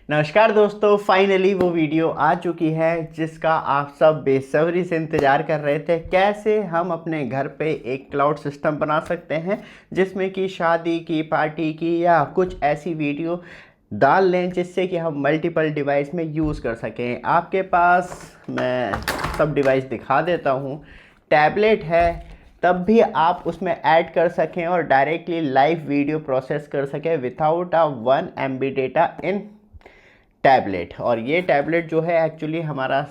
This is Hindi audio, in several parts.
नमस्कार दोस्तों, फाइनली वो वीडियो आ चुकी है जिसका आप सब बेसब्री से इंतज़ार कर रहे थे। कैसे हम अपने घर पे एक क्लाउड सिस्टम बना सकते हैं जिसमें कि शादी की, पार्टी की या कुछ ऐसी वीडियो डाल लें जिससे कि हम मल्टीपल डिवाइस में यूज़ कर सकें। आपके पास मैं सब डिवाइस दिखा देता हूँ। टैबलेट है, तब भी आप उसमें ऐड कर सकें और डायरेक्टली लाइव वीडियो प्रोसेस कर सकें without a 1 MB data in tablet. और ये टैबलेट जो है एक्चुअली हमारा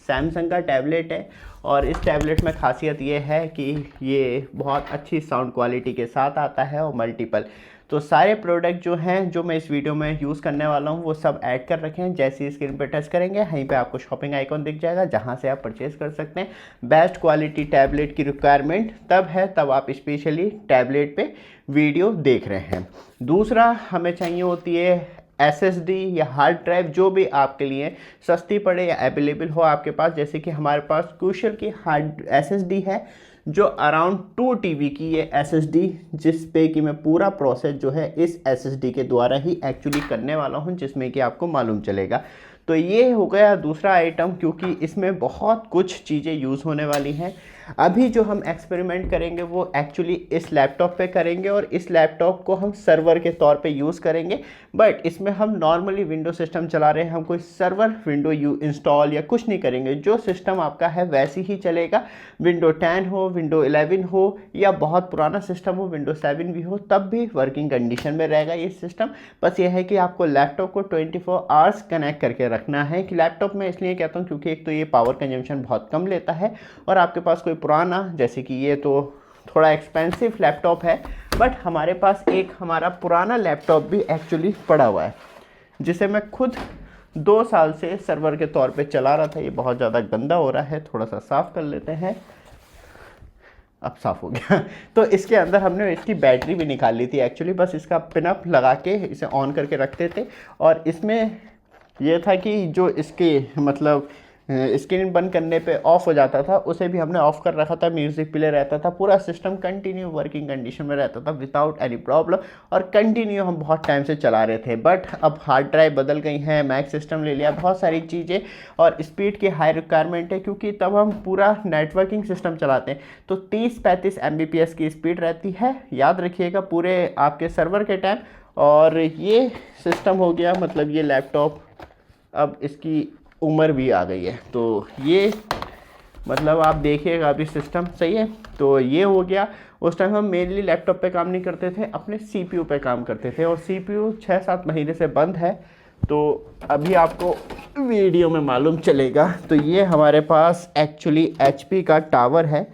सैमसंग का टैबलेट है और इस टैबलेट में खासियत ये है कि ये बहुत अच्छी साउंड क्वालिटी के साथ आता है और मल्टीपल। तो सारे प्रोडक्ट जो हैं जो मैं इस वीडियो में यूज़ करने वाला हूँ वो सब ऐड कर रखे हैं। जैसे ही स्क्रीन पर टच करेंगे वहीं पे आपको शॉपिंग आइकॉन दिख जाएगा जहाँ से आप परचेज कर सकते हैं। बेस्ट क्वालिटी टैबलेट की रिक्वायरमेंट तब है तब आप स्पेशली टैबलेट पे वीडियो देख रहे हैं। दूसरा हमें चाहिए होती है SSD या हार्ड ड्राइव, जो भी आपके लिए सस्ती पड़े या अवेलेबल हो आपके पास। जैसे कि हमारे पास क्रूशल की हार्ड SSD है जो अराउंड 2 TB की ये SSD, जिस पे कि मैं पूरा प्रोसेस जो है इस SSD के द्वारा ही एक्चुअली करने वाला हूँ, जिसमें कि आपको मालूम चलेगा। तो ये हो गया दूसरा आइटम, क्योंकि इसमें बहुत कुछ चीज़ें यूज़ होने वाली हैं। अभी जो हम एक्सपेरिमेंट करेंगे वो एक्चुअली इस लैपटॉप पे करेंगे और इस लैपटॉप को हम सर्वर के तौर पे यूज़ करेंगे। बट इसमें हम नॉर्मली विंडो सिस्टम चला रहे हैं, हम कोई सर्वर विंडो इंस्टॉल या कुछ नहीं करेंगे। जो सिस्टम आपका है वैसे ही चलेगा। विंडो 10 हो, विंडो 11 हो या बहुत पुराना सिस्टम हो, विंडो 7 भी हो, तब भी वर्किंग कंडीशन में रहेगा ये सिस्टम। बस ये है कि आपको लैपटॉप को 24 आवर्स कनेक्ट करके रखना है। कि लैपटॉप में इसलिए कहता हूँ क्योंकि एक तो ये पावर कंजम्पशन बहुत कम लेता है और आपके पास कोई पुराना, जैसे कि ये तो थोड़ा एक्सपेंसिव लैपटॉप है, बट हमारे पास एक हमारा पुराना लैपटॉप भी एक्चुअली पड़ा हुआ है जिसे मैं खुद 2 साल से सर्वर के तौर पे चला रहा था। ये बहुत ज़्यादा गंदा हो रहा है, थोड़ा सा साफ़ कर लेते हैं। अब साफ़ हो गया। तो इसके अंदर हमने इसकी बैटरी भी निकाल ली थी एक्चुअली, बस इसका पिनअप लगा के इसे ऑन करके रखते थे। और इसमें यह था कि जो इसके मतलब स्क्रीन बंद करने पे ऑफ हो जाता था उसे भी हमने ऑफ कर रखा था, म्यूज़िक प्ले रहता था, पूरा सिस्टम कंटिन्यू वर्किंग कंडीशन में रहता था विदाउट एनी प्रॉब्लम और कंटिन्यू हम बहुत टाइम से चला रहे थे। बट अब हार्ड ड्राइव बदल गई हैं, मैक सिस्टम ले लिया, बहुत सारी चीज़ें और स्पीड की हाई रिक्वायरमेंट है, क्योंकि तब हम पूरा नेटवर्किंग सिस्टम चलाते हैं तो 30-35 Mbps की स्पीड रहती है, याद रखिएगा, पूरे आपके सर्वर के टाइम। और ये सिस्टम हो गया, मतलब ये लैपटॉप अब इसकी उम्र भी आ गई है, तो ये मतलब आप देखिएगा अभी सिस्टम सही है। तो ये हो गया। उस टाइम हम मेनली लैपटॉप पे काम नहीं करते थे, अपने CPU पे काम करते थे और CPU 6-7 महीने से बंद है, तो अभी आपको वीडियो में मालूम चलेगा। तो ये हमारे पास एक्चुअली HP का टावर है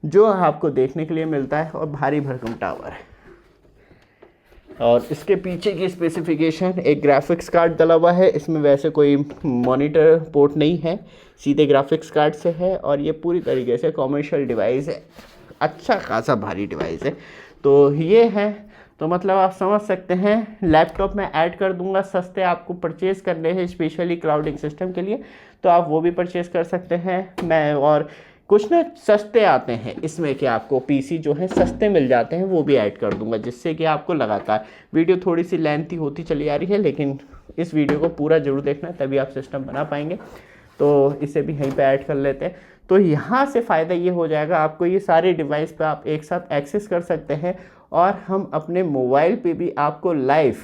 जो आपको देखने के लिए मिलता है और भारी भरकम टावर है। और इसके पीछे की स्पेसिफिकेशन, एक ग्राफिक्स कार्ड डला हुआ है, इसमें वैसे कोई मॉनिटर पोर्ट नहीं है, सीधे ग्राफिक्स कार्ड से है और ये पूरी तरीके से कॉमर्शियल डिवाइस है, अच्छा खासा भारी डिवाइस है। तो ये है, तो मतलब आप समझ सकते हैं। लैपटॉप में ऐड कर दूंगा, सस्ते आपको परचेज़ करने हैं स्पेशली क्लाउडिंग सिस्टम के लिए, तो आप वो भी परचेज़ कर सकते हैं। मैं और कुछ ना सस्ते आते हैं इसमें कि आपको PC जो है सस्ते मिल जाते हैं, वो भी ऐड कर दूंगा, जिससे कि आपको लगातार वीडियो थोड़ी सी लेंथी होती चली आ रही है, लेकिन इस वीडियो को पूरा जरूर देखना है तभी आप सिस्टम बना पाएंगे। तो इसे भी यहीं पे ऐड कर लेते हैं। तो यहाँ से फ़ायदा ये हो जाएगा, आपको ये सारे डिवाइस पे आप एक साथ एक्सेस कर सकते हैं और हम अपने मोबाइल पे भी आपको लाइव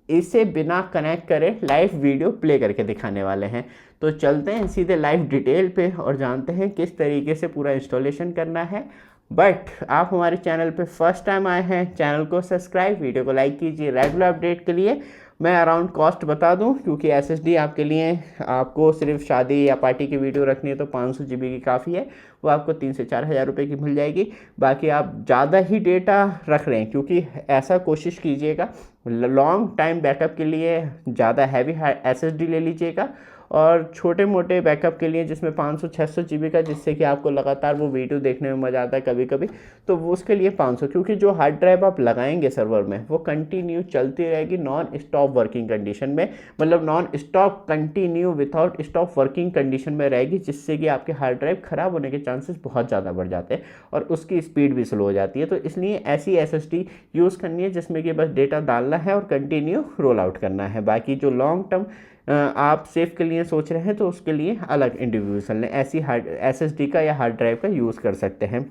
इसे बिना कनेक्ट करे लाइव वीडियो प्ले करके दिखाने वाले हैं। तो चलते हैं सीधे लाइव डिटेल पे और जानते हैं किस तरीके से पूरा इंस्टॉलेशन करना है। बट आप हमारे चैनल पे फर्स्ट टाइम आए हैं, चैनल को सब्सक्राइब, वीडियो को लाइक कीजिए। रेगुलर अपडेट के लिए मैं अराउंड कॉस्ट बता दूं, क्योंकि SSD आपके लिए, आपको सिर्फ शादी या पार्टी की वीडियो रखनी है तो 500 GB की काफ़ी है, वो आपको 3 से 4 हज़ार रुपये की मिल जाएगी। बाकी आप ज़्यादा ही डेटा रख रहे हैं, क्योंकि ऐसा कोशिश कीजिएगा लॉन्ग टाइम बैकअप के लिए ज़्यादा हैवी SSD ले लीजिएगा और छोटे मोटे बैकअप के लिए जिसमें 500-600 GB का, जिससे कि आपको लगातार वो वीडियो देखने में मज़ा आता है कभी कभी, तो वो उसके लिए 500, क्योंकि जो हार्ड ड्राइव आप लगाएंगे सर्वर में वो कंटिन्यू चलती रहेगी नॉन स्टॉप वर्किंग कंडीशन में, मतलब non stop continue without stop working condition में रहेगी, जिससे कि आपके हार्ड ड्राइव ख़राब होने के चांसेस बहुत ज़्यादा बढ़ जाते हैं और उसकी स्पीड भी स्लो हो जाती है। तो इसलिए ऐसी SSD यूज़ करनी है जिसमें कि बस डेटा डालना है और कंटिन्यू रोल आउट करना है। बाकी जो लॉन्ग टर्म आप सेफ के लिए सोच रहे हैं तो उसके लिए अलग इंडिविजुअल ने ऐसी हार्ड SSD का या हार्ड ड्राइव का यूज़ कर सकते हैं।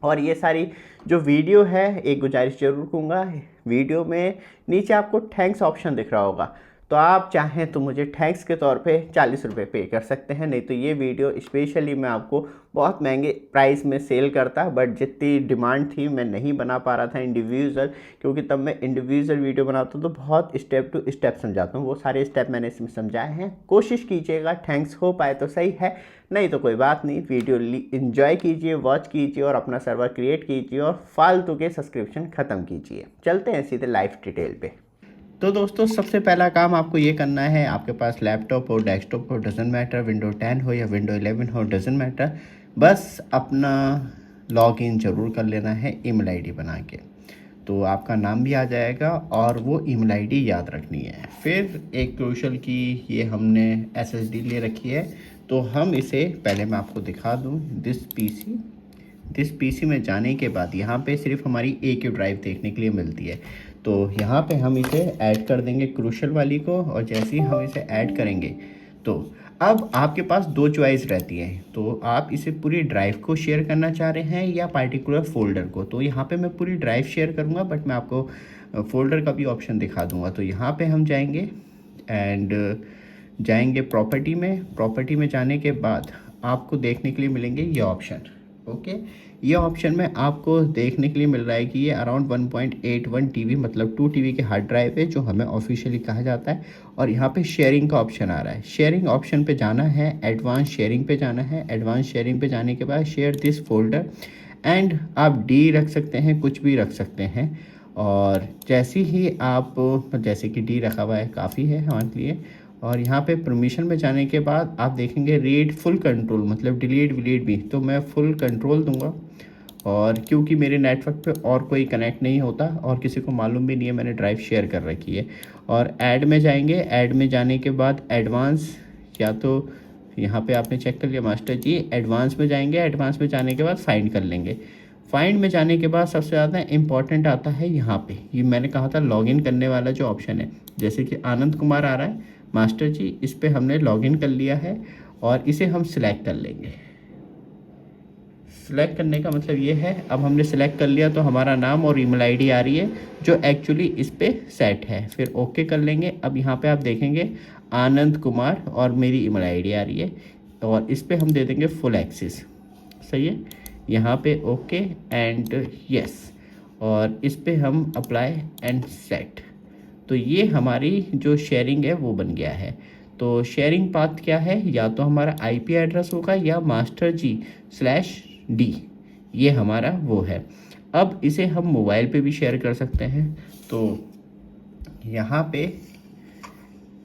और ये सारी जो वीडियो है, एक गुजारिश ज़रूर करूँगा, वीडियो में नीचे आपको थैंक्स ऑप्शन दिख रहा होगा, तो आप चाहें तो मुझे थैंक्स के तौर पे 40 रुपये पे कर सकते हैं। नहीं तो ये वीडियो स्पेशली मैं आपको बहुत महंगे प्राइस में सेल करता, बट जितनी डिमांड थी मैं नहीं बना पा रहा था इंडिविजुअल, क्योंकि तब मैं इंडिविजुअल वीडियो बनाता हूँ तो बहुत स्टेप टू स्टेप समझाता हूँ, वो सारे स्टेप मैंने इसमें समझाए हैं। कोशिश कीजिएगा थैंक्स हो पाए तो सही है, नहीं तो कोई बात नहीं, वीडियो इन्जॉय कीजिए, वॉच कीजिए और अपना सर्वर क्रिएट कीजिए और फालतू के सब्सक्रिप्शन ख़त्म कीजिए। चलते हैं सीधे लाइव डिटेल पे। तो दोस्तों सबसे पहला काम आपको ये करना है, आपके पास लैपटॉप हो, डेस्कटॉप हो, डजेंट मैटर, विंडो 10 हो या विंडो 11 हो, डजेंट मैटर, बस अपना लॉगिन ज़रूर कर लेना है ईमेल आईडी बना के। तो आपका नाम भी आ जाएगा और वो ईमेल आईडी याद रखनी है। फिर एक क्रूशल की ये हमने SSD ले रखी है, तो हम इसे पहले मैं आपको दिखा दूँ। दिस पीसी में जाने के बाद यहाँ पे सिर्फ हमारी एक ही ड्राइव देखने के लिए मिलती है, तो यहाँ पे हम इसे ऐड कर देंगे क्रूशल वाली को। और जैसे ही हम इसे ऐड करेंगे तो अब आपके पास दो चॉइस रहती है, तो आप इसे पूरी ड्राइव को शेयर करना चाह रहे हैं या पार्टिकुलर फ़ोल्डर को। तो यहाँ पे मैं पूरी ड्राइव शेयर करूँगा, बट मैं आपको फ़ोल्डर का भी ऑप्शन दिखा दूँगा। तो यहाँ पे हम जाएंगे एंड जाएंगे प्रॉपर्टी में जाने के बाद आपको देखने के लिए मिलेंगे ये ऑप्शन। ओके, ये ऑप्शन में आपको देखने के लिए मिल रहा है कि ये अराउंड 1.81 TB मतलब 2 TB के हार्ड ड्राइव है, जो हमें ऑफिशियली कहा जाता है। और यहाँ पे शेयरिंग का ऑप्शन आ रहा है, शेयरिंग ऑप्शन पे जाना है, एडवांस शेयरिंग पे जाना है। एडवांस शेयरिंग पे जाने के बाद शेयर दिस फोल्डर एंड आप डी रख सकते हैं, कुछ भी रख सकते हैं। और जैसे ही आप, जैसे कि डी रखा हुआ है काफ़ी है हमारे लिए। और यहाँ पे परमिशन में जाने के बाद आप देखेंगे रीड फुल कंट्रोल मतलब डिलीट विलीट भी, तो मैं फुल कंट्रोल दूंगा। और क्योंकि मेरे नेटवर्क पे और कोई कनेक्ट नहीं होता और किसी को मालूम भी नहीं है मैंने ड्राइव शेयर कर रखी है। और ऐड में जाएंगे, ऐड में जाने के बाद एडवांस, या तो यहाँ पे आपने चेक कर लिया मास्टर जी, एडवांस में जाएंगे, एडवांस में जाने के बाद फाइंड कर लेंगे। फाइंड में जाने के बाद सबसे ज़्यादा इम्पॉर्टेंट आता है यहाँ पे, ये मैंने कहा था लॉगिन करने वाला जो ऑप्शन है, जैसे कि आनंद कुमार आ रहा है मास्टर जी, इस पे हमने लॉगिन कर लिया है और इसे हम सिलेक्ट कर लेंगे। सिलेक्ट करने का मतलब ये है, अब हमने सिलेक्ट कर लिया तो हमारा नाम और ईमेल आईडी आ रही है जो एक्चुअली इस पे सेट है। फिर ओके कर लेंगे। अब यहाँ पे आप देखेंगे आनंद कुमार और मेरी ईमेल आईडी आ रही है और इस पे हम दे देंगे फुल एक्सेस। सही है, यहाँ पे ओके एंड यस, और इस पे हम अप्लाई एंड सेट। तो ये हमारी जो शेयरिंग है वो बन गया है। तो शेयरिंग पाथ क्या है, या तो हमारा IP एड्रेस होगा या मास्टर जी/D, ये हमारा वो है। अब इसे हम मोबाइल पे भी शेयर कर सकते हैं। तो यहाँ पे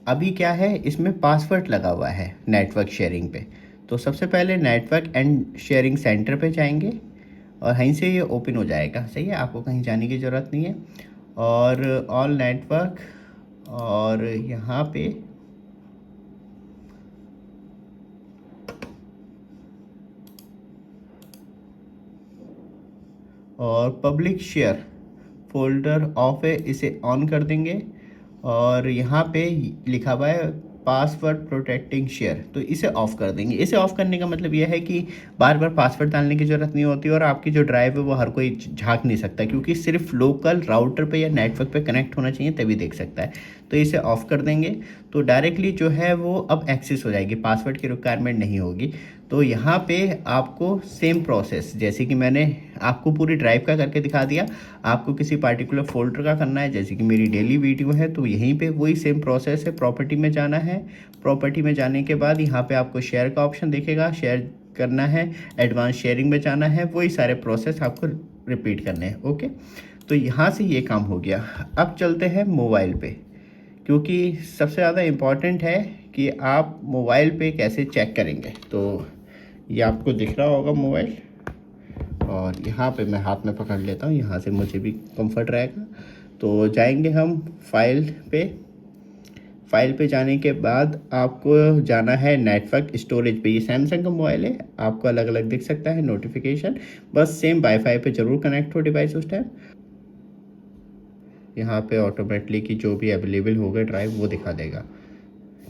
अभी क्या है, इसमें पासवर्ड लगा हुआ है नेटवर्क शेयरिंग पे। तो सबसे पहले नेटवर्क एंड शेयरिंग सेंटर पे जाएंगे और वहीं से ये ओपन हो जाएगा। सही है, आपको कहीं जाने की ज़रूरत नहीं है। और ऑल नेटवर्क, और यहाँ पे और पब्लिक शेयर फोल्डर ऑफ है, इसे ऑन कर देंगे। और यहाँ पे लिखा हुआ है पासवर्ड प्रोटेक्टिंग शेयर, तो इसे ऑफ़ कर देंगे। इसे ऑफ़ करने का मतलब यह है कि बार बार पासवर्ड डालने की ज़रूरत नहीं होती और आपकी जो ड्राइव है वो हर कोई झांक नहीं सकता, क्योंकि सिर्फ लोकल राउटर पे या नेटवर्क पे कनेक्ट होना चाहिए तभी देख सकता है। तो इसे ऑफ़ कर देंगे तो डायरेक्टली जो है वो अब एक्सेस हो जाएगी, पासवर्ड की रिक्वायरमेंट नहीं होगी। तो यहाँ पे आपको सेम प्रोसेस, जैसे कि मैंने आपको पूरी ड्राइव का करके दिखा दिया, आपको किसी पार्टिकुलर फोल्डर का करना है, जैसे कि मेरी डेली वीडियो है, तो यहीं पे वही सेम प्रोसेस है। प्रॉपर्टी में जाना है, प्रॉपर्टी में जाने के बाद यहाँ पे आपको शेयर का ऑप्शन दिखेगा, शेयर करना है, एडवांस शेयरिंग में जाना है, वही सारे प्रोसेस आपको रिपीट करने हैं। ओके, तो यहाँ से ये काम हो गया। अब चलते हैं मोबाइल पे, क्योंकि सबसे ज़्यादा इम्पॉर्टेंट है कि आप मोबाइल पे कैसे चेक करेंगे। तो ये आपको दिख रहा होगा मोबाइल, और यहाँ पे मैं हाथ में पकड़ लेता हूँ, यहाँ से मुझे भी कंफर्ट रहेगा। तो जाएंगे हम फाइल पे जाने के बाद आपको जाना है नेटवर्क स्टोरेज पे। ये सैमसंग का मोबाइल है, आपको अलग अलग दिख सकता है नोटिफिकेशन, बस सेम वाईफाई पे ज़रूर कनेक्ट हो डिवाइस उस टाइम। यहाँ पे ऑटोमेटिकली कि जो भी अवेलेबल होगा ड्राइव वो दिखा देगा,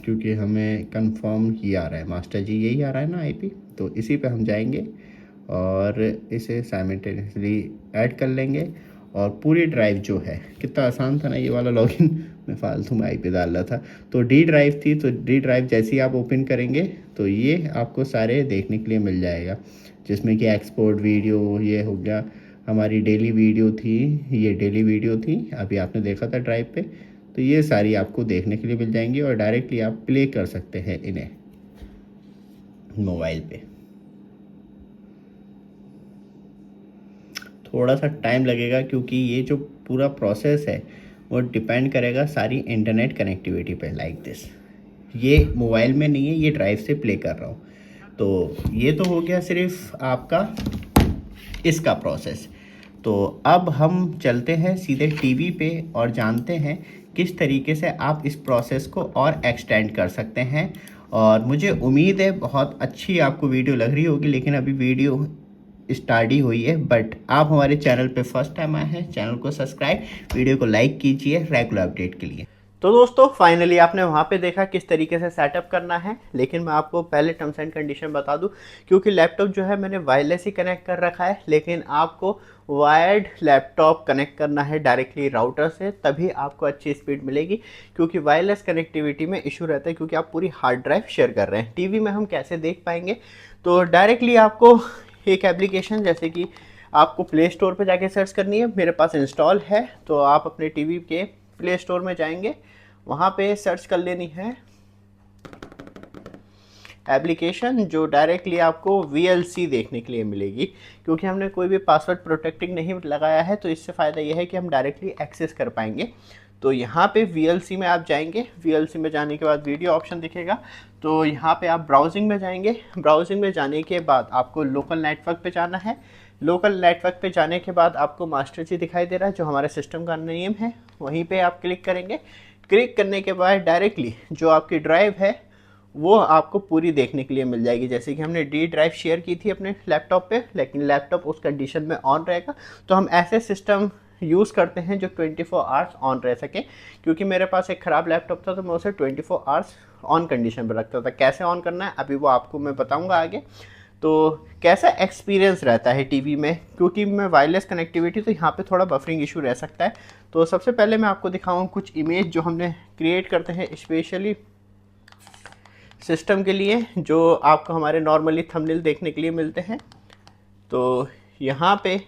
क्योंकि हमें कंफर्म ही आ रहा है, मास्टर जी यही आ रहा है ना आईपी। तो इसी पे हम जाएंगे और इसे साइमल्टेनियसली ऐड कर लेंगे। और पूरी ड्राइव जो है, कितना आसान था ना ये वाला लॉगिन, मैं फालतू में आईपी डाल रहा था। तो डी ड्राइव थी, तो डी ड्राइव जैसे ही आप ओपन करेंगे तो ये आपको सारे देखने के लिए मिल जाएगा, जिसमें कि एक्सपोर्ट वीडियो ये हो गया, हमारी डेली वीडियो थी, ये डेली वीडियो थी अभी आपने देखा था ड्राइव पे। तो ये सारी आपको देखने के लिए मिल जाएंगी और डायरेक्टली आप प्ले कर सकते हैं इन्हें मोबाइल पे। थोड़ा सा टाइम लगेगा क्योंकि ये जो पूरा प्रोसेस है वो डिपेंड करेगा सारी इंटरनेट कनेक्टिविटी पे। लाइक दिस, ये मोबाइल में नहीं है, ये ड्राइव से प्ले कर रहा हूँ। तो ये तो हो गया सिर्फ आपका इसका प्रोसेस। तो अब हम चलते हैं सीधे टीवी पे और जानते हैं किस तरीके से आप इस प्रोसेस को और एक्सटेंड कर सकते हैं। और मुझे उम्मीद है बहुत अच्छी आपको वीडियो लग रही होगी, लेकिन अभी वीडियो स्टार्ट ही हुई है। बट आप हमारे चैनल पे फर्स्ट टाइम आए हैं, चैनल को सब्सक्राइब, वीडियो को लाइक कीजिए रेगुलर अपडेट के लिए। तो दोस्तों फाइनली आपने वहाँ पे देखा किस तरीके से सेटअप करना है, लेकिन मैं आपको पहले टर्म्स एंड कंडीशन बता दूं, क्योंकि लैपटॉप जो है मैंने वायरलेस ही कनेक्ट कर रखा है, लेकिन आपको वायर्ड लैपटॉप कनेक्ट करना है डायरेक्टली राउटर से, तभी आपको अच्छी स्पीड मिलेगी। क्योंकि वायरलेस कनेक्टिविटी में इशू रहता है, क्योंकि आप पूरी हार्ड ड्राइव शेयर कर रहे हैं। टीवी में हम कैसे देख पाएंगे, तो डायरेक्टली आपको एक एप्लीकेशन जैसे कि आपको प्ले स्टोर पर जाके सर्च करनी है, मेरे पास इंस्टॉल है। तो आप अपने टीवी के प्ले स्टोर में जाएंगे, वहाँ पे सर्च कर लेनी है एप्लीकेशन, जो डायरेक्टली आपको VLC देखने के लिए मिलेगी। क्योंकि हमने कोई भी पासवर्ड प्रोटेक्टिंग नहीं लगाया है, तो इससे फ़ायदा यह है कि हम डायरेक्टली एक्सेस कर पाएंगे। तो यहाँ पे VLC में आप जाएंगे, VLC में जाने के बाद वीडियो ऑप्शन दिखेगा, तो यहाँ पे आप ब्राउजिंग में जाएंगे। ब्राउजिंग में जाने के बाद आपको लोकल नेटवर्क पे जाना है। लोकल नेटवर्क पे जाने के बाद आपको मास्टर जी दिखाई दे रहा है, जो हमारे सिस्टम का नेम है, वहीं पे आप क्लिक करेंगे। क्लिक करने के बाद डायरेक्टली जो आपकी ड्राइव है वो आपको पूरी देखने के लिए मिल जाएगी। जैसे कि हमने डी ड्राइव शेयर की थी अपने लैपटॉप पे, लेकिन लैपटॉप उस कंडीशन में ऑन रहेगा। तो हम ऐसे सिस्टम यूज़ करते हैं जो 24 आवर्स ऑन रह सके। क्योंकि मेरे पास एक ख़राब लैपटॉप था, तो मैं उसे 24 आवर्स ऑन कंडीशन पर रखता था। कैसे ऑन करना है अभी वो आपको मैं बताऊँगा आगे। तो कैसा एक्सपीरियंस रहता है टीवी में, क्योंकि मैं वायरलेस कनेक्टिविटी, तो यहाँ पे थोड़ा बफरिंग इशू रह सकता है। तो सबसे पहले मैं आपको दिखाऊँ कुछ इमेज जो हमने क्रिएट करते हैं स्पेशली सिस्टम के लिए, जो आपको हमारे नॉर्मली थंबनेल देखने के लिए मिलते हैं। तो यहाँ पे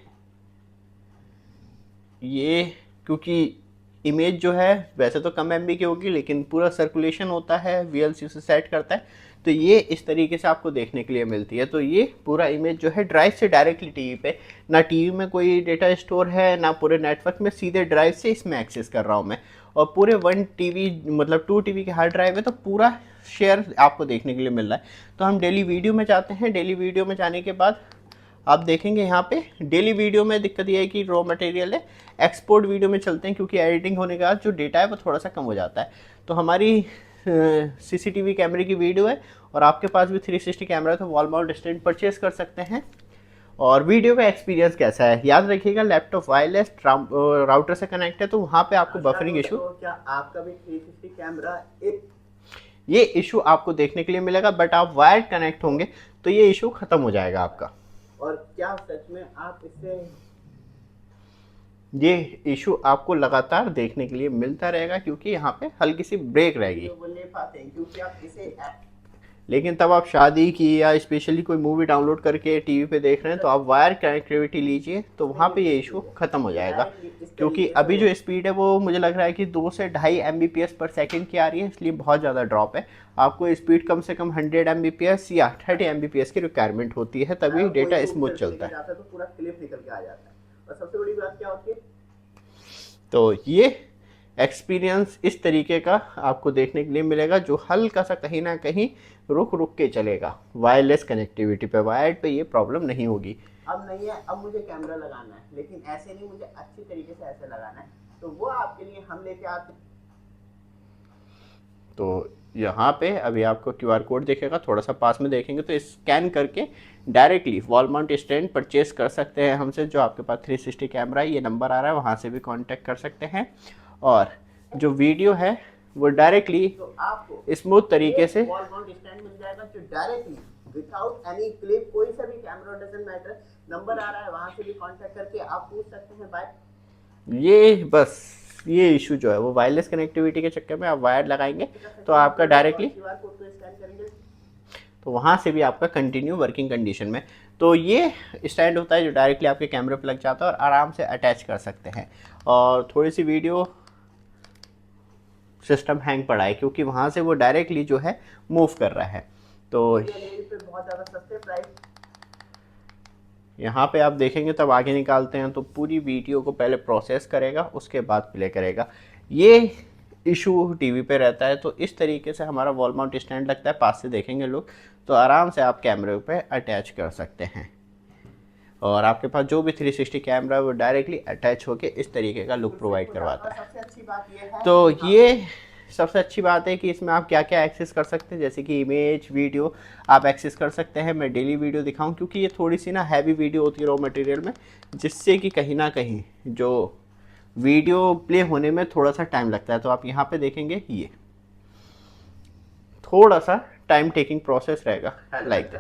ये, क्योंकि इमेज जो है वैसे तो कम MB की होगी, लेकिन पूरा सर्कुलेशन होता है, VLC उसे सेट करता है, तो ये इस तरीके से आपको देखने के लिए मिलती है। तो ये पूरा इमेज जो है ड्राइव से डायरेक्टली टीवी पे, ना टीवी में कोई डेटा स्टोर है ना पूरे नेटवर्क में, सीधे ड्राइव से इसमें एक्सेस कर रहा हूँ मैं। और पूरे 1 टीवी मतलब 2 टीवी की हार्ड ड्राइव है, तो पूरा शेयर आपको देखने के लिए मिल रहा है। तो हम डेली वीडियो में जाते हैं। डेली वीडियो में जाने के बाद आप देखेंगे यहाँ पे डेली वीडियो में दिक्कत ये है कि रॉ मटेरियल है। एक्सपोर्ट वीडियो में चलते हैं, क्योंकि एडिटिंग होने के बाद जो डेटा है वो थोड़ा सा कम हो जाता है। तो हमारी CCTV कैमरे की वीडियो है, और आपके पास भी 360 कैमरा है, तो वॉल माउंट स्टैंड परचेज कर सकते हैं। और वीडियो का एक्सपीरियंस कैसा है, याद रखिएगा लैपटॉप वायरलेस राउटर से कनेक्ट है, तो वहाँ पे आपको बफरिंग इशू, क्या आपका भी 360 कैमरा, ये इशू आपको देखने के लिए मिलेगा। बट आप वायर कनेक्ट होंगे तो ये इशू खत्म हो जाएगा आपका। और क्या सच में आप इससे ये इशू आपको लगातार देखने के लिए मिलता रहेगा, क्योंकि यहाँ पे हल्की सी ब्रेक रहेगी, वो ले पाते हैं क्योंकि आप इसे, लेकिन तब आप शादी की या स्पेशली कोई मूवी डाउनलोड करके टीवी पे देख रहे हैं, तो आप वायर कनेक्टिविटी लीजिए, तो वहाँ पे ये इशू खत्म हो जाएगा। क्योंकि अभी जो स्पीड है वो मुझे लग रहा है कि 2 से 2.5 MBPS पर सेकंड की आ रही है, इसलिए बहुत ज़्यादा ड्रॉप है। आपको स्पीड कम से कम 100 MBPS या 30 MBPS की रिक्वायरमेंट होती है, तभी डेटा स्मूथ चलता है। तो पूरा क्लिप निकल के आ जाता है। और सबसे बड़ी बात क्या होती है, तो ये एक्सपीरियंस इस तरीके का आपको देखने के लिए मिलेगा, जो हल्का सा कहीं ना कहीं रुक रुक के चलेगा। वायरलेस कनेक्टिविटी पे, वायर्ड पे ये प्रॉब्लम नहीं होगी। अब नहीं है, अब मुझे कैमरा लगाना है, लेकिन ऐसे नहीं, मुझे अच्छी तरीके से ऐसे लगाना है, तो वो आपके लिए हम लेके आते हैं। तो यहाँ पे अभी आपको QR कोड दिखेगा, थोड़ा सा पास में देखेंगे तो स्कैन करके directly wall mount stand purchase कर सकते हैं हमसे। जो आपके पास 360 कैमरा है, ये नंबर आ रहा है, वहाँ से भी कांटेक्ट कर सकते हैं। और जो वीडियो है वो डायरेक्टली तो आपको स्मूथ तरीके से वॉल माउंट स्टैंड मिल जाएगा, जो डायरेक्टली विदाउट एनी क्लिप, कोई सा भी कैमरा डजंट मैटर, नंबर आ रहा है वहाँ से भी कांटेक्ट करके आप पूछ सकते हैं। बाय ये बस ये इशू जो है वो वायरलेस कनेक्टिविटी के चक्कर में आप वायर लगाएंगे तो आपका डायरेक्टली तो वहाँ से भी आपका कंटिन्यू वर्किंग कंडीशन में। तो ये स्टैंड होता है जो डायरेक्टली आपके कैमरे पर लग जाता है और आराम से अटैच कर सकते हैं। और थोड़ी सी वीडियो सिस्टम हैंग पड़ा है क्योंकि वहाँ से वो डायरेक्टली जो है मूव कर रहा है। तो बहुत ज़्यादा सस्ते प्राइस यहाँ पे आप देखेंगे तब आगे निकालते हैं तो पूरी वीडियो को पहले प्रोसेस करेगा, उसके बाद प्ले करेगा। ये इशू टीवी पे रहता है। तो इस तरीके से हमारा वॉल माउंट स्टैंड लगता है, पास से देखेंगे लोग तो आराम से आप कैमरे पे अटैच कर सकते हैं। और आपके पास जो भी 360 कैमरा है वो डायरेक्टली अटैच होके इस तरीके का लुक प्रोवाइड करवाता है। सबसे अच्छी बात ये है, तो ये सबसे अच्छी बात है कि इसमें आप क्या क्या एक्सेस कर सकते हैं, जैसे कि इमेज, वीडियो आप एक्सेस कर सकते हैं। मैं डेली वीडियो दिखाऊं क्योंकि ये थोड़ी सी ना हैवी वीडियो होती है रॉ मटेरियल में, जिससे कि कहीं ना कहीं जो वीडियो प्ले होने में थोड़ा सा टाइम लगता है। तो आप यहाँ पे देखेंगे ये थोड़ा सा टाइम टेकिंग प्रोसेस रहेगा लाइक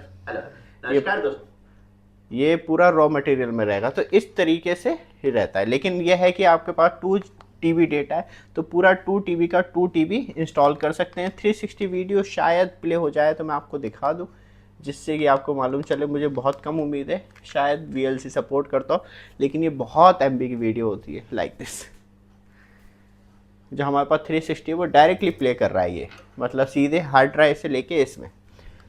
ये पूरा रॉ मटेरियल में रहेगा। तो इस तरीके से ही रहता है। लेकिन यह है कि आपके पास 2 TB डेटा है तो पूरा 2 TB का 2 TB इंस्टॉल कर सकते हैं। 360 वीडियो शायद प्ले हो जाए तो मैं आपको दिखा दूं, जिससे कि आपको मालूम चले। मुझे बहुत कम उम्मीद है, शायद VLC सपोर्ट करता हो, लेकिन ये बहुत MB की वीडियो होती है लाइक दिस। जो हमारे पास 360 है वो डायरेक्टली प्ले कर रहा है, ये मतलब सीधे हार्ड ड्राइव से लेके इसमें।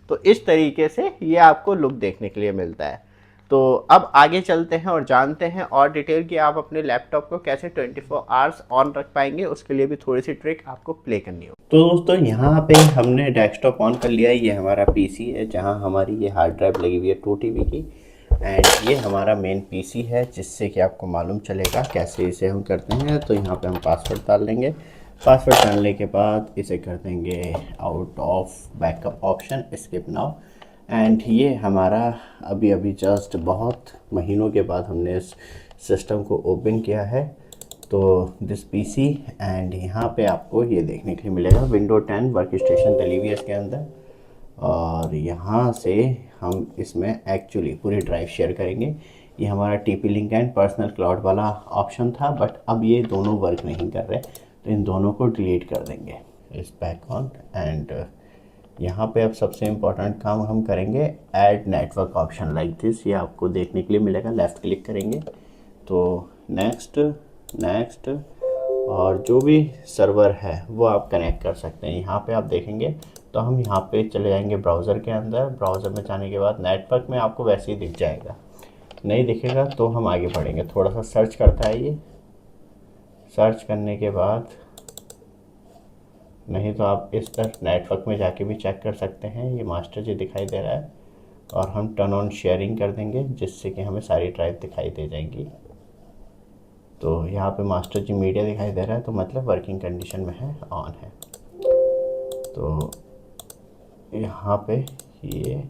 तो इस तरीके से ये आपको लुक देखने के लिए मिलता है। तो अब आगे चलते हैं और जानते हैं और डिटेल कि आप अपने लैपटॉप को कैसे 24 आवर्स ऑन रख पाएंगे। उसके लिए भी थोड़ी सी ट्रिक आपको प्ले करनी होगी। तो दोस्तों यहाँ पे हमने डेस्कटॉप ऑन कर लिया है। ये हमारा PC है जहाँ हमारी ये हार्ड ड्राइव लगी हुई है 2 TB की, एंड ये हमारा मेन PC है, जिससे कि आपको मालूम चलेगा कैसे इसे हम करते हैं। तो यहाँ पे हम पासवर्ड डाल लेंगे। पासवर्ड डालने के बाद इसे कर देंगे out of backup option, skip now. And ये हमारा अभी जस्ट बहुत महीनों के बाद हमने इस सिस्टम को ओपन किया है। तो दिस PC एंड यहाँ पे आपको ये देखने के लिए मिलेगा विंडो 10 वर्क स्टेशन डली हुई है इसके अंदर। और यहाँ से हम इसमें एक्चुअली पूरी ड्राइव शेयर करेंगे। ये हमारा TP link and personal cloud वाला ऑप्शन था, बट अब ये दोनों वर्क नहीं कर रहे, तो इन दोनों को डिलीट कर देंगे। इस बैक ऑन एंड यहाँ पे अब सबसे इम्पोर्टेंट काम हम करेंगे add network option like this. ये आपको देखने के लिए मिलेगा, लेफ़्ट क्लिक करेंगे तो नेक्स्ट और जो भी सर्वर है वो आप कनेक्ट कर सकते हैं। यहाँ पे आप देखेंगे तो हम यहाँ पे चले जाएंगे ब्राउज़र के अंदर। ब्राउज़र में जाने के बाद नेटवर्क में आपको वैसे ही दिख जाएगा, नहीं दिखेगा तो हम आगे बढ़ेंगे। थोड़ा सा सर्च करता है ये, सर्च करने के बाद नहीं तो आप इस पर नेटवर्क में जाके भी चेक कर सकते हैं। ये मास्टर जी दिखाई दे रहा है और हम टर्न ऑन शेयरिंग कर देंगे, जिससे कि हमें सारी ड्राइव दिखाई दे जाएंगी। तो यहाँ पे मास्टर जी मीडिया दिखाई दे रहा है, तो मतलब वर्किंग कंडीशन में है, ऑन है। तो यहाँ पे ये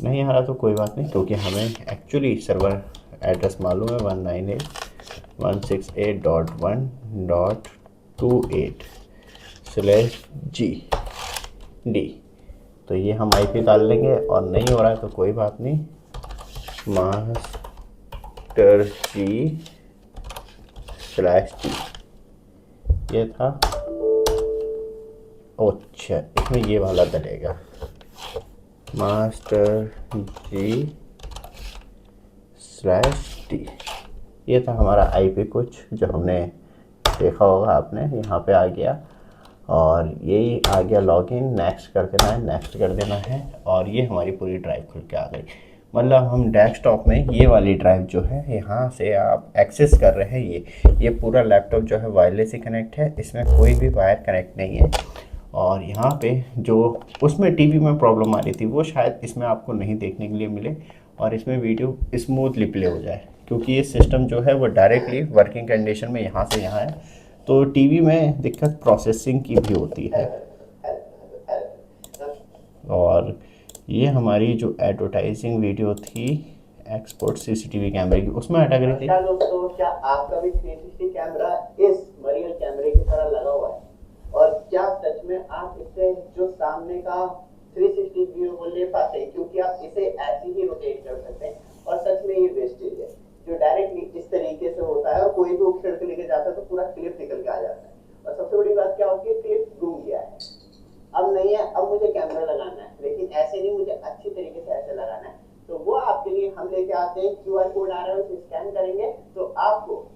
नहीं आ रहा तो कोई बात नहीं, क्योंकि हमें एक्चुअली सर्वर एड्रेस मालूम है 198.168.28/GD। तो ये हम IP डाल लेंगे और नहीं हो रहा है तो कोई बात नहीं, master_G/T ये था। अच्छा इसमें ये वाला डलेगा master_G/T। ये था हमारा IP कुछ जो हमने देखा होगा आपने। यहाँ पे आ गया और यही आ गया लॉगिन, नेक्स्ट कर देना है, नेक्स्ट कर देना है और ये हमारी पूरी ड्राइव खुल के आ गई। मतलब हम डेस्कटॉप में ये वाली ड्राइव जो है यहाँ से आप एक्सेस कर रहे हैं। ये पूरा लैपटॉप जो है वायरलेस ही कनेक्ट है, इसमें कोई भी वायर कनेक्ट नहीं है। और यहाँ पे जो उसमें टीवी में प्रॉब्लम आ रही थी वो शायद इसमें आपको नहीं देखने के लिए मिले और इसमें वीडियो स्मूथली प्ले हो जाए, क्योंकि ये सिस्टम जो है वो डायरेक्टली वर्किंग कंडीशन में यहाँ से यहाँ है। तो टीवी में दिक्कत प्रोसेसिंग की भी होती है। और ये हमारी जो एडवर्टाइजिंग वीडियो थी एक्सपोर्ट सीसीटीवी कैमरे की, उसमें अटक रही थी। क्या दोस्तों, क्या आपका भी 360 कैमरा इस मरियल कैमरे की तरह लगा हुआ है? और क्या सच में आप इससे जो सामने का 360 व्यू वो ले पाते हैं? क्योंकि आप इसे ऐसे ही रोटेट कर सकते हैं और सच में ये वेस्टेज है जो डायरेक्टली इस तरीके से होता है और कोई भी उखेड़ के लेके जाता है तो पूरा क्लिप निकल के आ जाता है। और सबसे बड़ी बात क्या होती है, क्लिप घूम गया है, अब नहीं है, अब मुझे कैमरा लगाना है, लेकिन ऐसे नहीं, मुझे अच्छी तरीके से ऐसे लगाना है। तो वो आपके लिए हम लेके आते हैं, क्यूआर कोड आ रहा है उसे स्कैन करेंगे तो आपको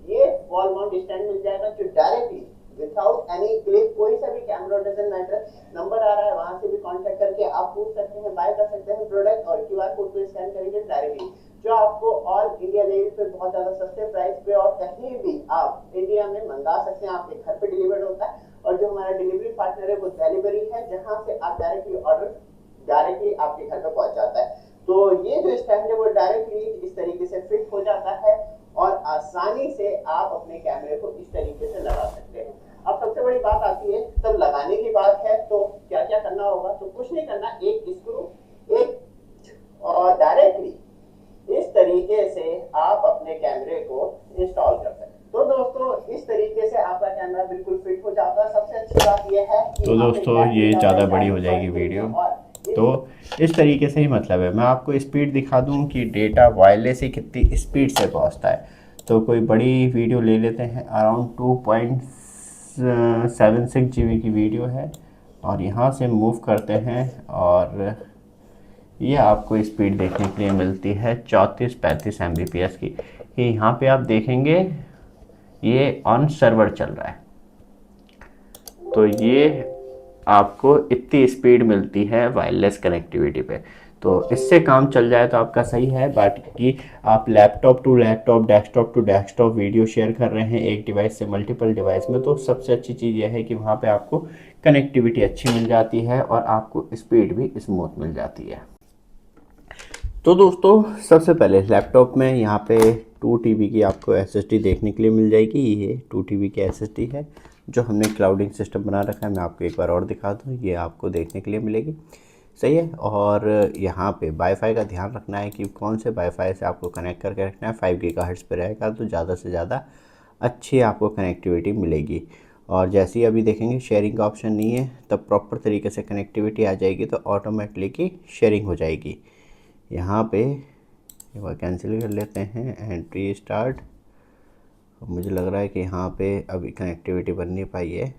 ये वॉल माउंट स्टैंड मिल जाएगा जो डायरेक्टली विदाउट एनी क्लिप, कोई सा भी कैमरा डजंट मैटर, नंबर आ रहा है वहां से भी कांटेक्ट करके आप पूछ सकते हैं, बाय कर सकते हैं प्रोडक्ट और क्यूआर कोड को स्कैन करेंगे डायरेक्टली, जो आपको ऑल इंडिया लेवल पे बहुत ज्यादा सस्ते प्राइस पे और कहीं भी आप इंडिया में मंगा सकते हैं, आपके घर पे डिलीवर्ड होता है। और जो हमारा डिलीवरी पार्टनर है वो डिलीवरी है, जहां से आप डायरेक्टली ऑर्डर डायरेक्टली आपके घर पे पहुंच जाता है। तो ये जो स्टैंड है वो डायरेक्टली इस तरीके से फिट हो जाता है और आसानी से आप अपने कैमरे को इस तरीके से लगा सकते हैं। अब सबसे बड़ी बात आती है तब लगाने की बात है, तो क्या क्या करना होगा? तो कुछ नहीं करना, एक स्क्रू एक और डायरेक्टली इस तरीके से आप अपने कैमरे को इंस्टॉल कर सकते हैं। तो दोस्तों इस तरीके से आपका कैमरा बिल्कुल फिट हो जाता है। सबसे अच्छी बात यह है कि तो दोस्तों ये ज़्यादा बड़ी हो जाएगी वीडियो, तो इस तरीके से ही मतलब है। मैं आपको स्पीड दिखा दूं कि डेटा वायरलेस ही कितनी स्पीड से पहुंचता है। तो कोई बड़ी वीडियो ले लेते हैं, अराउंड 2.76 GB की वीडियो है और यहाँ से मूव करते हैं और ये आपको स्पीड देखने के लिए मिलती है 34-35 Mbps की। ये यहाँ पे आप देखेंगे ये ऑन सर्वर चल रहा है, तो ये आपको इतनी स्पीड मिलती है वायरलेस कनेक्टिविटी पे। तो इससे काम चल जाए तो आपका सही है। बाकी आप laptop to laptop, desktop to desktop video share कर रहे हैं एक डिवाइस से मल्टीपल डिवाइस में, तो सबसे अच्छी चीज़ यह है कि वहाँ पे आपको कनेक्टिविटी अच्छी मिल जाती है और आपको स्पीड भी स्मूथ मिल जाती है। तो दोस्तों सबसे पहले लैपटॉप में यहाँ पे 2 TB की आपको SSD देखने के लिए मिल जाएगी। ये 2 TB की SSD है जो हमने क्लाउडिंग सिस्टम बना रखा है। मैं आपको एक बार और दिखा दूँ, ये आपको देखने के लिए मिलेगी, सही है। और यहाँ पे वाईफाई का ध्यान रखना है कि कौन से वाईफाई से आपको कनेक्ट करके रखना है। 5 GHz पे रहेगा तो ज़्यादा से ज़्यादा अच्छी आपको कनेक्टिविटी मिलेगी। और जैसे ही अभी देखेंगे शेयरिंग का ऑप्शन नहीं है, तब प्रॉपर तरीके से कनेक्टिविटी आ जाएगी तो ऑटोमेटिकली शेयरिंग हो जाएगी। यहाँ पे एक बार कैंसिल कर लेते हैं एंड रीस्टार्ट। मुझे लग रहा है कि यहाँ पे अभी कनेक्टिविटी बन नहीं पाई है,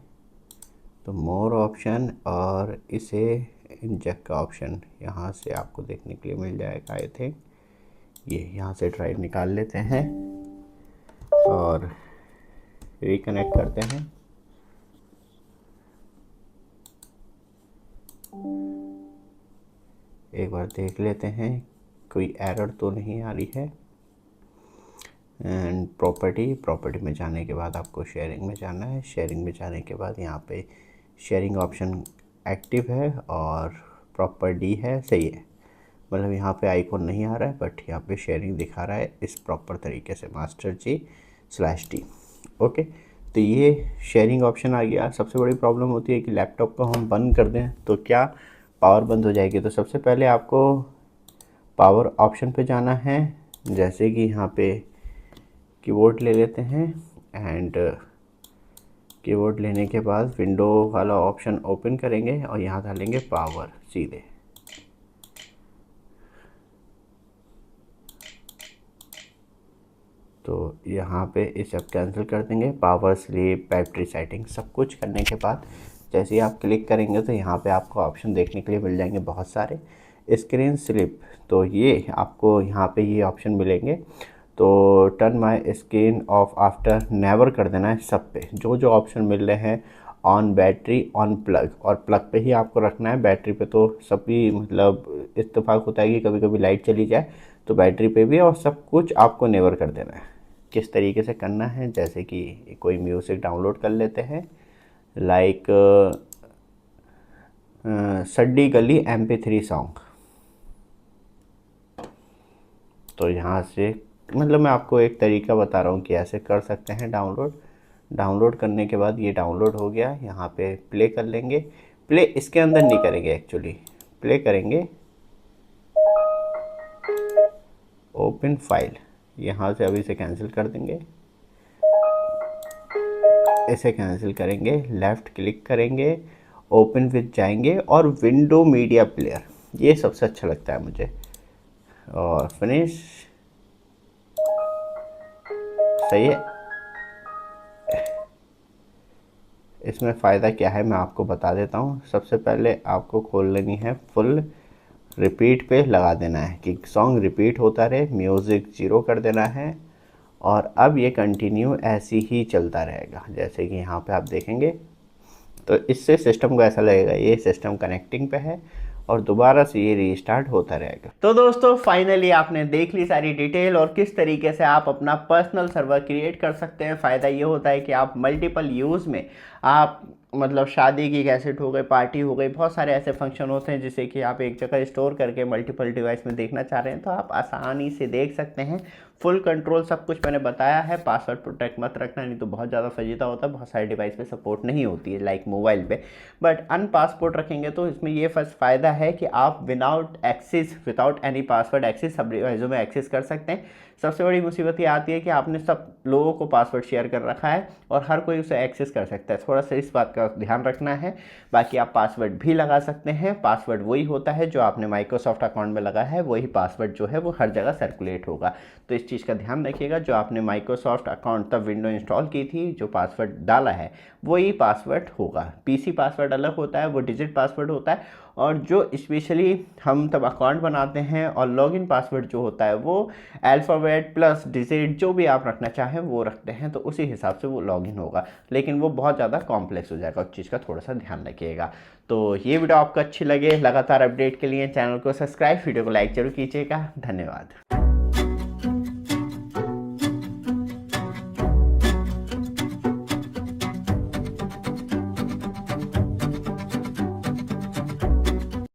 तो मोर ऑप्शन और इसे इंजेक्ट का ऑप्शन यहाँ से आपको देखने के लिए मिल जाएगा। आई थिंक ये यहाँ से ड्राइव निकाल लेते हैं और रिकनेक्ट करते हैं। एक बार देख लेते हैं कोई एरर तो नहीं आ रही है। एंड प्रॉपर्टी में जाने के बाद आपको शेयरिंग में जाना है। शेयरिंग में जाने के बाद यहाँ पे शेयरिंग ऑप्शन एक्टिव है और प्रॉपर डी है, सही है। मतलब यहाँ पे आइकॉन नहीं आ रहा है बट यहाँ पे शेयरिंग दिखा रहा है इस प्रॉपर तरीके से master G/T। ओके, तो ये शेयरिंग ऑप्शन आ गया। सबसे बड़ी प्रॉब्लम होती है कि लैपटॉप को हम बंद कर दें तो क्या पावर बंद हो जाएगी। तो सबसे पहले आपको पावर ऑप्शन पे जाना है। जैसे कि यहाँ पे कीबोर्ड ले लेते हैं एंड कीबोर्ड लेने के बाद विंडो वाला ऑप्शन ओपन करेंगे और यहाँ डालेंगे पावर सीधे। तो यहाँ पे इसे आप कैंसिल कर देंगे। पावर, स्लीप, बैटरी सेटिंग सब कुछ करने के बाद जैसे ही आप क्लिक करेंगे तो यहाँ पे आपको ऑप्शन देखने के लिए मिल जाएंगे बहुत सारे। स्क्रीन स्लिप, तो ये आपको यहाँ पे ये ऑप्शन मिलेंगे। तो turn my screen of after never कर देना है सब पे, जो जो ऑप्शन मिल रहे हैं ऑन बैटरी ऑन प्लग, और प्लग पे ही आपको रखना है। बैटरी पे तो सभी मतलब इत्तेफाक होता है कि कभी कभी लाइट चली जाए, तो बैटरी पे भी, और सब कुछ आपको नेवर कर देना है। किस तरीके से करना है, जैसे कि कोई म्यूज़िक डाउनलोड कर लेते हैं, लाइक सड्डी गली MP3 सॉन्ग। तो यहाँ से मतलब मैं आपको एक तरीका बता रहा हूँ कि ऐसे कर सकते हैं डाउनलोड करने के बाद ये डाउनलोड हो गया, यहाँ पे प्ले कर लेंगे। प्ले इसके अंदर नहीं करेंगे एक्चुअली, प्ले करेंगे ओपन फाइल, यहाँ से अभी इसे कैंसिल कर देंगे, इसे कैंसिल करेंगे, लेफ़्ट क्लिक करेंगे, ओपन विथ जाएंगे और विंडो मीडिया प्लेयर, ये सबसे अच्छा लगता है मुझे, और फिनिश। सही है। इसमें फ़ायदा क्या है मैं आपको बता देता हूँ। सबसे पहले आपको खोल लेनी है फुल रिपीट पे लगा देना है कि सॉन्ग रिपीट होता रहे, म्यूज़िक 0 कर देना है, और अब ये कंटिन्यू ऐसे ही चलता रहेगा। जैसे कि यहाँ पे आप देखेंगे तो इससे सिस्टम को ऐसा लगेगा ये सिस्टम कनेक्टिंग पे है, और दोबारा से ये रीस्टार्ट होता रहेगा। तो दोस्तों फाइनली आपने देख ली सारी डिटेल और किस तरीके से आप अपना पर्सनल सर्वर क्रिएट कर सकते हैं। फ़ायदा ये होता है कि आप मल्टीपल यूज़ में आप मतलब शादी की कैसेट हो गई, पार्टी हो गई, बहुत सारे ऐसे फंक्शन होते हैं जिसे कि आप एक जगह स्टोर करके मल्टीपल डिवाइस में देखना चाह रहे हैं तो आप आसानी से देख सकते हैं। फुल कंट्रोल सब कुछ मैंने बताया है। पासवर्ड प्रोटेक्ट मत रखना, नहीं तो बहुत ज़्यादा फजीता होता है। बहुत सारे डिवाइस पे सपोर्ट नहीं होती है लाइक मोबाइल पे, बट अनपासपोर्ट रखेंगे तो इसमें ये फ़ायदा है कि आप विदाउट एनी पासवर्ड एक्सेस सब डिवाइसों में एक्सेस कर सकते हैं। सबसे बड़ी मुसीबत ये आती है कि आपने सब लोगों को पासवर्ड शेयर कर रखा है और हर कोई उसे एक्सेस कर सकता है। थोड़ा सा इस बात का ध्यान रखना है। बाकी आप पासवर्ड भी लगा सकते हैं। पासवर्ड वही होता है जो आपने माइक्रोसॉफ्ट अकाउंट में लगा है, वही पासवर्ड जो है वो हर जगह सर्कुलेट होगा। तो इस चीज़ का ध्यान रखिएगा। जो आपने माइक्रोसॉफ्ट अकाउंट तब विंडो इंस्टॉल की थी, जो पासवर्ड डाला है वही पासवर्ड होगा। PC पासवर्ड अलग होता है, वो डिजिट पासवर्ड होता है, और जो स्पेशली हम तब अकाउंट बनाते हैं और लॉगिन पासवर्ड जो होता है वो अल्फ़ाबेट प्लस डिजिट जो भी आप रखना चाहें वो रखते हैं, तो उसी हिसाब से वो लॉगिन होगा। लेकिन वो बहुत ज़्यादा कॉम्प्लेक्स हो जाएगा, उस चीज़ का थोड़ा सा ध्यान रखिएगा। तो ये वीडियो आपको अच्छी लगे, लगातार अपडेट के लिए चैनल को सब्सक्राइब, वीडियो को लाइक जरूर कीजिएगा। धन्यवाद।